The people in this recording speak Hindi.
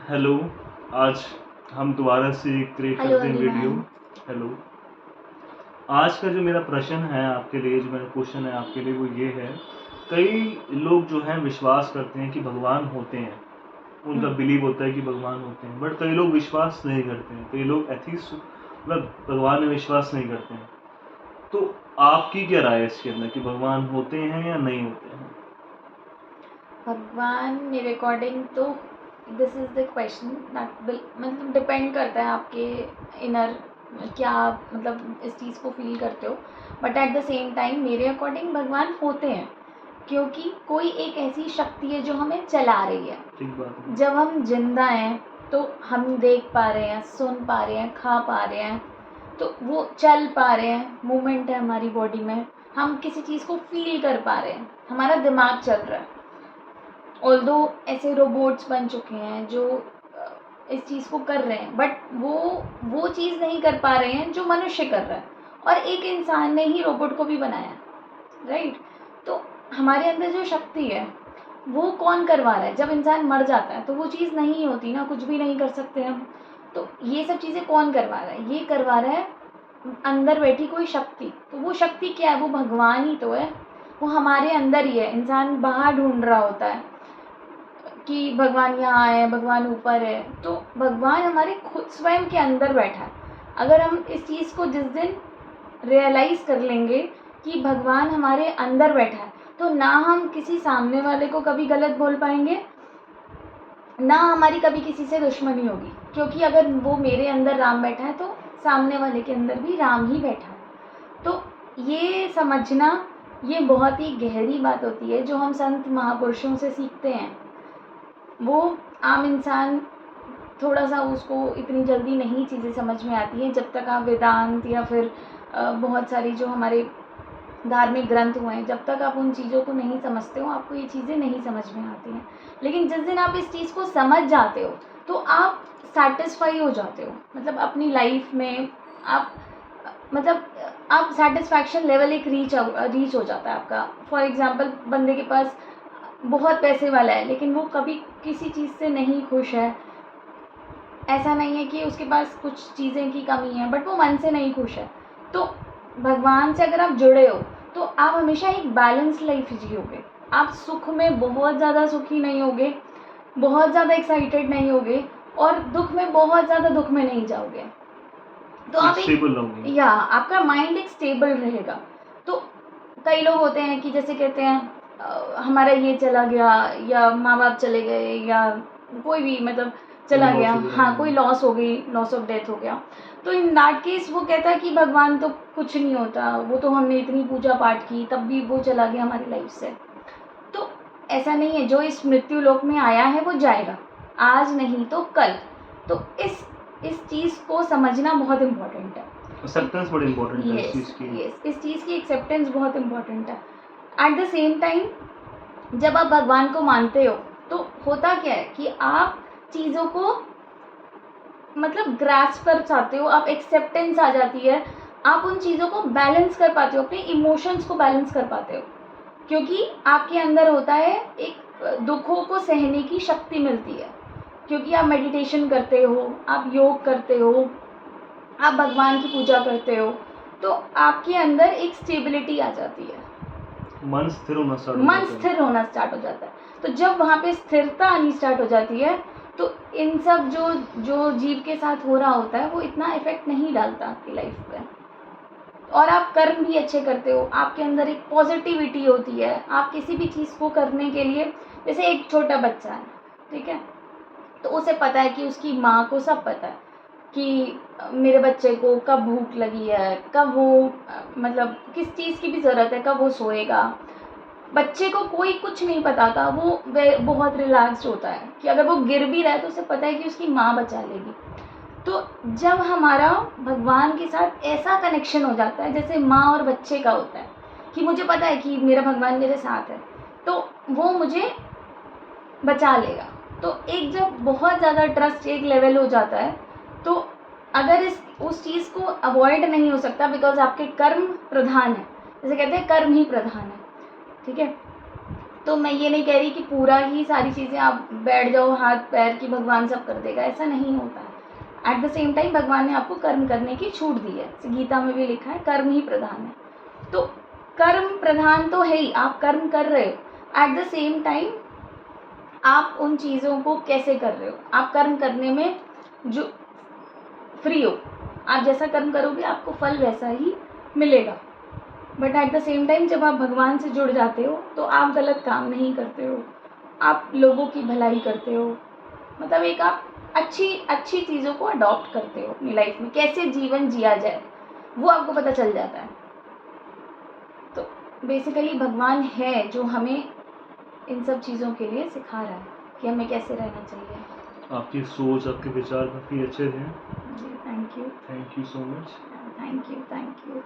हेलो। आज हम दोबारा से क्रिएट हेलो करते हैं अली वीडियो। मैम। हेलो। आज का जो मेरा प्रश्न है आपके लिए, जो मेरा क्वेश्चन है आपके लिए, वो ये है। कई लोग जो हैं विश्वास करते हैं कि भगवान होते हैं, उनका बिलीव होता है कि भगवान होते हैं, बट कई लोग विश्वास नहीं करते हैं। कई लोग एथिस्ट मतलब भगवान में विश्वास नहीं करते हैं। तो आपकी क्या राय है इसके अंदर कि भगवान होते हैं या नहीं होते हैं? भगवान मेरे अकॉर्डिंग तो this is the question that मतलब डिपेंड करता है आपके इनर क्या आप मतलब इस चीज़ को फील करते हो। But at the same time मेरे अकॉर्डिंग भगवान होते हैं, क्योंकि कोई एक ऐसी शक्ति है जो हमें चला रही है। ठीक बात है। जब हम जिंदा हैं तो हम देख पा रहे हैं, सुन पा रहे हैं, खा पा रहे हैं, तो वो चल पा रहे हैं, मूवमेंट है हमारी बॉडी में, हम किसी चीज़ को फील कर पा रहे हैं, हमारा दिमाग चल रहा है। ऑल्दो ऐसे रोबोट्स बन चुके हैं जो इस चीज़ को कर रहे हैं, बट वो चीज़ नहीं कर पा रहे हैं जो मनुष्य कर रहा है। और एक इंसान ने ही रोबोट को भी बनाया, राइट? तो हमारे अंदर जो शक्ति है वो कौन करवा रहा है? जब इंसान मर जाता है तो वो चीज़ नहीं होती ना, कुछ भी नहीं कर सकते हम। तो ये सब चीज़ें कौन करवा रहा है? ये करवा रहा है अंदर बैठी कोई शक्ति। तो वो शक्ति क्या है? वो भगवान ही तो है। वो हमारे अंदर ही है। इंसान बाहर ढूंढ रहा होता है कि भगवान यहाँ है, भगवान ऊपर है, तो भगवान हमारे खुद स्वयं के अंदर बैठा है। अगर हम इस चीज़ को जिस दिन रियलाइज़ कर लेंगे कि भगवान हमारे अंदर बैठा है, तो ना हम किसी सामने वाले को कभी गलत बोल पाएंगे, ना हमारी कभी किसी से दुश्मनी होगी। क्योंकि अगर वो मेरे अंदर राम बैठा है तो सामने वाले के अंदर भी राम ही बैठा है। तो ये समझना, ये बहुत ही गहरी बात होती है जो हम संत महापुरुषों से सीखते हैं। वो आम इंसान थोड़ा सा उसको इतनी जल्दी नहीं चीज़ें समझ में आती हैं। जब तक आप वेदांत या फिर बहुत सारी जो हमारे धार्मिक ग्रंथ हुए हैं, जब तक आप उन चीज़ों को नहीं समझते हो, आपको ये चीज़ें नहीं समझ में आती हैं। लेकिन जिस दिन आप इस चीज़ को समझ जाते हो तो आप सेटिस्फाई हो जाते हो। मतलब अपनी लाइफ में आप मतलब आप सेटिस्फैक्शन लेवल एक रीच हो जाता है आपका। फॉर एग्जांपल, बंदे के पास बहुत पैसे वाला है लेकिन वो कभी किसी चीज़ से नहीं खुश है। ऐसा नहीं है कि उसके पास कुछ चीज़ें की कमी है, बट वो मन से नहीं खुश है। तो भगवान से अगर आप जुड़े हो तो आप हमेशा एक बैलेंस लाइफ जियोगे। आप सुख में बहुत ज़्यादा सुखी नहीं होगे, बहुत ज़्यादा एक्साइटेड नहीं होगे, और दुख में बहुत ज़्यादा दुख में नहीं जाओगे। तो आप स्टेबल रहोगे। या आपका माइंड एक स्टेबल रहेगा। तो कई लोग होते हैं कि जैसे कहते हैं हमारा ये चला गया, या माँ बाप चले गए, या कोई भी मतलब चला गया, हाँ कोई लॉस हो गई, लॉस ऑफ डेथ हो गया। तो इन दैट केस वो कहता है कि भगवान तो कुछ नहीं होता, वो तो हमने इतनी पूजा पाठ की तब भी वो चला गया हमारी लाइफ से। तो ऐसा नहीं है, जो इस मृत्यु लोक में आया है वो जाएगा, आज नहीं तो कल। तो इस चीज़ को समझना बहुत इम्पोर्टेंट है। एक्सेप्टेंस बड़ी इम्पोर्टेंट है इस चीज़ की। इस चीज़ की एक्सेप्टेंस बहुत इम्पोर्टेंट है। एट द सेम टाइम जब आप भगवान को मानते हो तो होता क्या है कि आप चीज़ों को मतलब ग्रास्प कर पाते हो, आप एक्सेप्टेंस आ जाती है, आप उन चीज़ों को बैलेंस कर पाते हो, अपने इमोशंस को बैलेंस कर पाते हो, क्योंकि आपके अंदर होता है एक दुखों को सहने की शक्ति मिलती है। क्योंकि आप मेडिटेशन करते हो, आप योग करते हो, आप भगवान की पूजा करते हो, तो आपके अंदर एक स्टेबिलिटी आ जाती है, मन स्थिर होना स्टार्ट हो जाता है। तो जब वहाँ पे स्थिरता आनी स्टार्ट हो जाती है तो इन सब जो जीव के साथ हो रहा होता है वो इतना इफेक्ट नहीं डालता आपकी लाइफ पे, और आप कर्म भी अच्छे करते हो, आपके अंदर एक पॉजिटिविटी होती है। आप किसी भी चीज़ को करने के लिए, जैसे एक छोटा बच्चा है, ठीक है, तो उसे पता है कि उसकी माँ को सब पता है कि मेरे बच्चे को कब भूख लगी है, कब वो मतलब किस चीज़ की भी ज़रूरत है, कब वो सोएगा। बच्चे को कोई कुछ नहीं बताता, वो बहुत रिलैक्स्ड होता है कि अगर वो गिर भी रहा है तो उसे पता है कि उसकी माँ बचा लेगी। तो जब हमारा भगवान के साथ ऐसा कनेक्शन हो जाता है जैसे माँ और बच्चे का होता है कि मुझे पता है कि मेरा भगवान मेरे साथ है, तो वो मुझे बचा लेगा। तो एक जब बहुत ज़्यादा ट्रस्ट एक लेवल हो जाता है, तो अगर उस चीज़ को अवॉइड नहीं हो सकता, बिकॉज आपके कर्म प्रधान है, जैसे कहते हैं कर्म ही प्रधान है, ठीक है। तो मैं ये नहीं कह रही कि पूरा ही सारी चीज़ें आप बैठ जाओ हाथ पैर की भगवान सब कर देगा, ऐसा नहीं होता है। एट द सेम टाइम भगवान ने आपको कर्म करने की छूट दी है, गीता में भी लिखा है कर्म ही प्रधान है। तो कर्म प्रधान तो है ही, आप कर्म कर रहे हो, एट द सेम टाइम आप उन चीज़ों को कैसे कर रहे हो, आप कर्म करने में जो फ्री हो, आप जैसा कर्म करोगे आपको फल वैसा ही मिलेगा। But at the same time जब आप भगवान से जुड़ जाते हो तो आप गलत काम नहीं करते हो, आप लोगों की भलाई करते हो, मतलब एक आप अच्छी चीज़ों को अडॉप्ट करते हो अपनी लाइफ में, कैसे जीवन जिया जाए वो आपको पता चल जाता है। तो बेसिकली भगवान है जो हमें इन सब चीज़ों के लिए सिखा रहा है कि हमें कैसे रहना चाहिए। आपकी सोच, आपके विचार काफ़ी अच्छे थे। जी thank you thank you so much. Thank you.